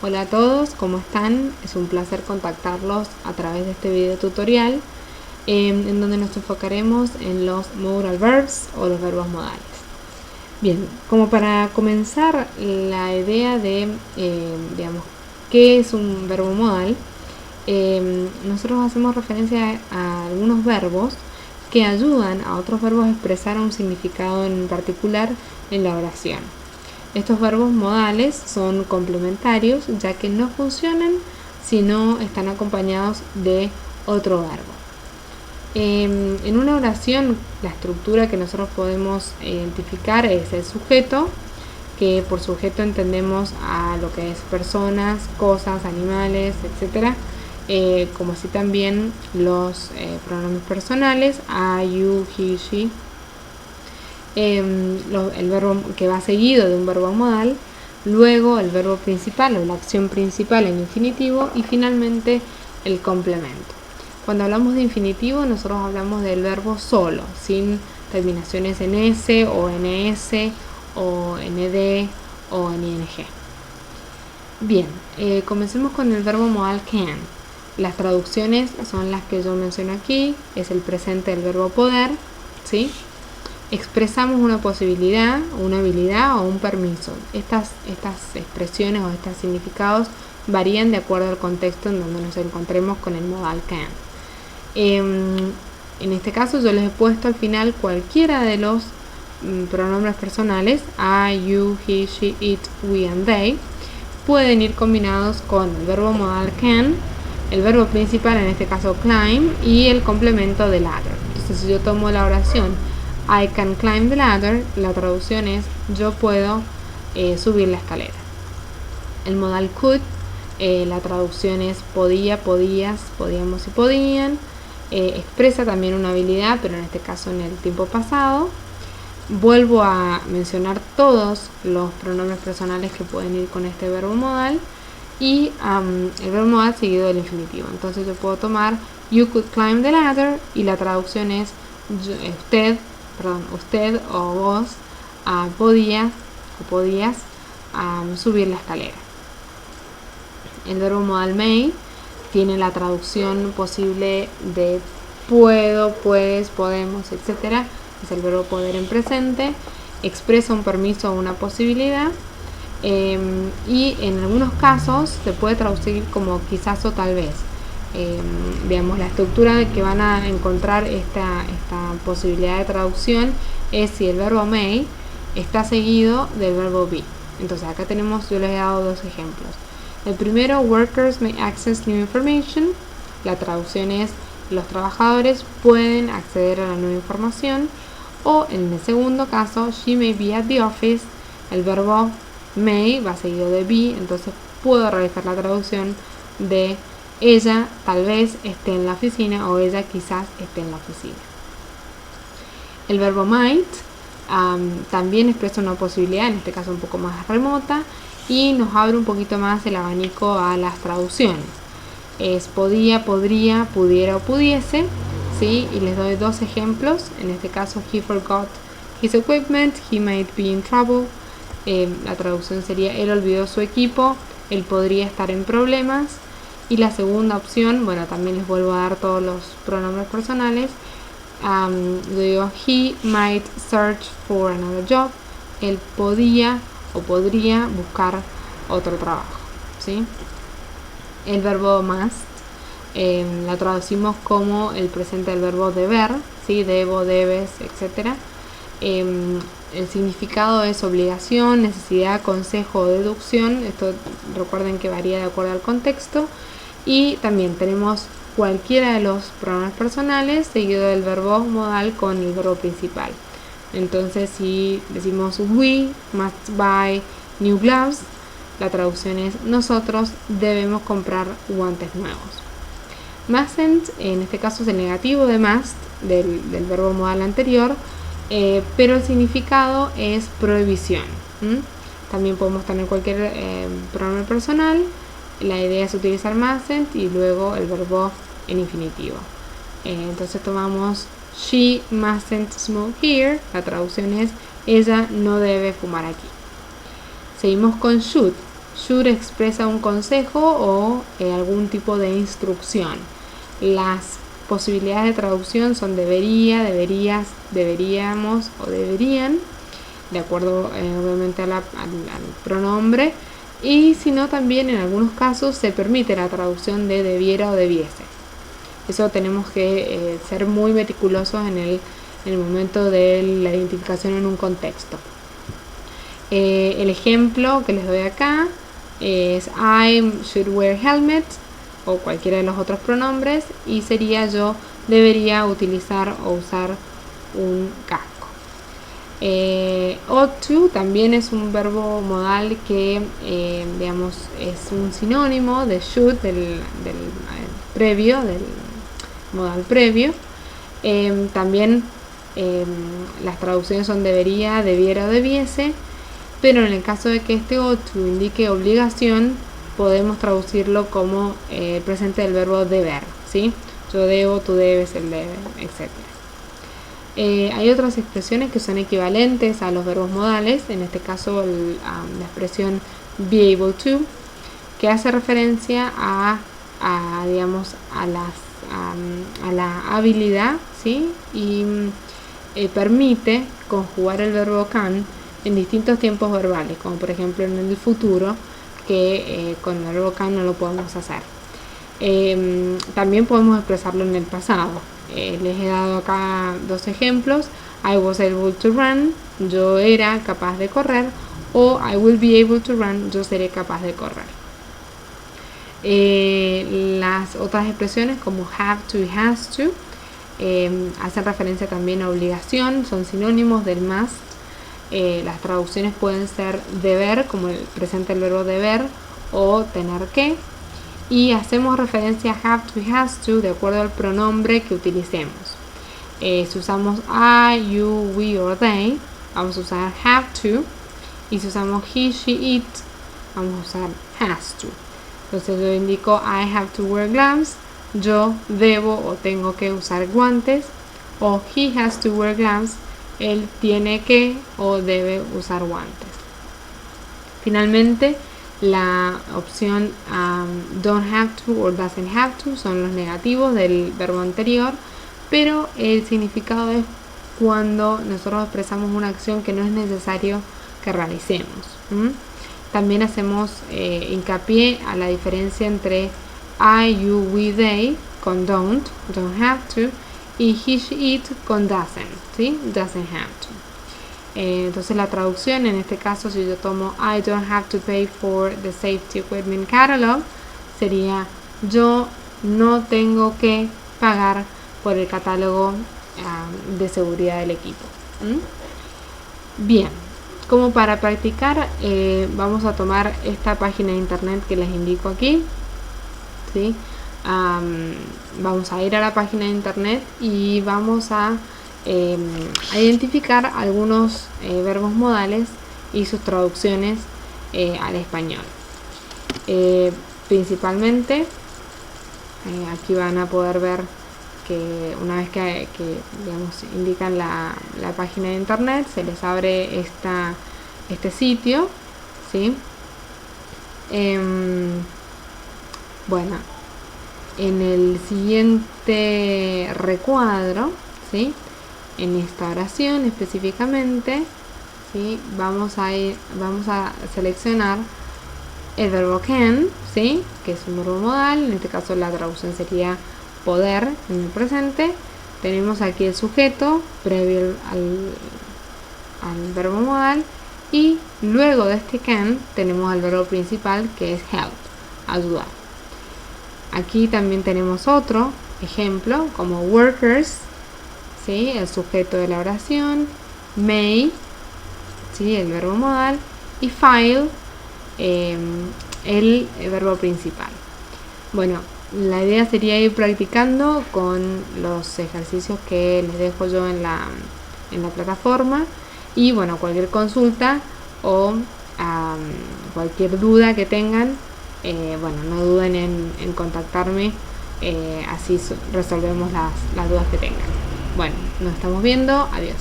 Hola a todos, ¿cómo están? Es un placer contactarlos a través de este video tutorial en donde nos enfocaremos en los modal verbs o los verbos modales. Bien, como para comenzar la idea de, qué es un verbo modal, nosotros hacemos referencia a algunos verbos que ayudan a otros verbos a expresar un significado en particular en la oración. Estos verbos modales son complementarios ya que no funcionan si no están acompañados de otro verbo. En una oración, la estructura que nosotros podemos identificar es el sujeto, que por sujeto entendemos a lo que es personas, cosas, animales, etc. Como así también los pronombres personales, I, you, he, she. El verbo que va seguido de un verbo modal, luego el verbo principal o la acción principal en infinitivo y finalmente el complemento. Cuando hablamos de infinitivo nosotros hablamos del verbo solo, sin terminaciones en s o ns o nd o en ing. Bien, comencemos con el verbo modal can. Las traducciones son las que yo menciono aquí, es el presente del verbo poder, ¿sí? Expresamos una posibilidad, una habilidad o un permiso. Estas expresiones o estos significados varían de acuerdo al contexto en donde nos encontremos con el modal can. En este caso yo les he puesto al final cualquiera de los pronombres personales, I, you, he, she, it, we and they, pueden ir combinados con el verbo modal can, el verbo principal, en este caso climb, y el complemento de ladder. Entonces si yo tomo la oración I can climb the ladder, la traducción es yo puedo subir la escalera. El modal could, la traducción es podía, podías, podíamos y podían. Expresa también una habilidad, pero en este caso en el tiempo pasado. Vuelvo a mencionar todos los pronombres personales que pueden ir con este verbo modal y el verbo modal seguido del infinitivo. Entonces yo puedo tomar you could climb the ladder y la traducción es usted o vos podías subir la escalera. El verbo modal may tiene la traducción posible de puedo, puedes, podemos, etc. Es el verbo poder en presente, expresa un permiso o una posibilidad y en algunos casos se puede traducir como quizás o tal vez. La estructura que van a encontrar esta posibilidad de traducción es si el verbo may está seguido del verbo be. Entonces acá tenemos, yo les he dado dos ejemplos. El primero, workers may access new information. La traducción es los trabajadores pueden acceder a la nueva información. O en el segundo caso, she may be at the office. El verbo may va seguido de be, entonces puedo realizar la traducción de ella tal vez esté en la oficina o ella quizás esté en la oficina. El verbo might también expresa una posibilidad, en este caso un poco más remota, y nos abre un poquito más el abanico a las traducciones. Es podía, podría, pudiera o pudiese, ¿sí? Y les doy dos ejemplos. En este caso, he forgot his equipment, he might be in trouble. La traducción sería él olvidó su equipo, él podría estar en problemas. Y la segunda opción, bueno, también les vuelvo a dar todos los pronombres personales. Digo, he might search for another job. Él podía o podría buscar otro trabajo, ¿sí? El verbo must la traducimos como el presente del verbo deber, ¿sí? Debo, debes, etc. El significado es obligación, necesidad, consejo o deducción. Esto recuerden que varía de acuerdo al contexto. Y también tenemos cualquiera de los pronombres personales seguido del verbo modal con el verbo principal. Entonces si decimos we must buy new gloves, la traducción es nosotros debemos comprar guantes nuevos. Mustn't, en este caso es el negativo de must del verbo modal anterior, pero el significado es prohibición. También podemos tener cualquier pronombre personal. La idea es utilizar mustn't y luego el verbo en infinitivo. Entonces tomamos she mustn't smoke here. La traducción es ella no debe fumar aquí. Seguimos con should. Should expresa un consejo o algún tipo de instrucción. Las posibilidades de traducción son debería, deberías, deberíamos o deberían, de acuerdo obviamente al pronombre. Y si no, también en algunos casos se permite la traducción de debiera o debiese. Eso tenemos que ser muy meticulosos en el momento de la identificación en un contexto. El ejemplo que les doy acá es I should wear helmet o cualquiera de los otros pronombres, y sería yo debería utilizar o usar un casco. Ought to también es un verbo modal que digamos es un sinónimo de should, del previo, del modal previo. También las traducciones son debería, debiera o debiese, pero en el caso de que este ought to indique obligación, podemos traducirlo como el presente del verbo deber, ¿sí? Yo debo, tú debes, él debe, etc. Hay otras expresiones que son equivalentes a los verbos modales, en este caso la expresión be able to, que hace referencia digamos, a la habilidad, ¿sí? Y permite conjugar el verbo can en distintos tiempos verbales, como por ejemplo en el futuro, que con el verbo can no lo podemos hacer. También podemos expresarlo en el pasado. Les he dado acá dos ejemplos. I was able to run, yo era capaz de correr, o I will be able to run, yo seré capaz de correr. Las otras expresiones como have to y has to hacen referencia también a obligación, son sinónimos del must. Las traducciones pueden ser deber, como el presente del verbo deber, o tener que, y hacemos referencia a have to y has to de acuerdo al pronombre que utilicemos. Si usamos I, you, we or they, vamos a usar have to, y si usamos he, she, it, vamos a usar has to. Entonces yo indico I have to wear gloves, yo debo o tengo que usar guantes, o he has to wear gloves, él tiene que o debe usar guantes. Finalmente, la opción don't have to or doesn't have to son los negativos del verbo anterior, pero el significado es cuando nosotros expresamos una acción que no es necesario que realicemos. También hacemos hincapié a la diferencia entre I, you, we, they con don't have to, y he, she, it con doesn't, ¿sí? Doesn't have to. Entonces la traducción, en este caso, si yo tomo I don't have to pay for the safety equipment catalog, sería yo no tengo que pagar por el catálogo de seguridad del equipo. Bien, como para practicar, vamos a tomar esta página de internet que les indico aquí, ¿sí? Vamos a ir a la página de internet y vamos a identificar algunos verbos modales y sus traducciones al español. Principalmente, aquí van a poder ver que una vez que digamos, indican la página de internet, se les abre este sitio, ¿sí? Bueno, en el siguiente recuadro, ¿sí? En esta oración específicamente, ¿sí? Vamos a seleccionar el verbo can, ¿sí? Que es un verbo modal. En este caso la traducción sería poder en el presente. Tenemos aquí el sujeto previo al verbo modal, y luego de este can tenemos el verbo principal, que es help, ayudar. Aquí también tenemos otro ejemplo como workers, ¿sí? El sujeto de la oración, may, ¿sí? El verbo modal, y file, el verbo principal. Bueno, la idea sería ir practicando con los ejercicios que les dejo yo en la plataforma, y bueno, cualquier consulta o cualquier duda que tengan, bueno, no duden en contactarme, así resolvemos las dudas que tengan. Bueno, nos estamos viendo, adiós.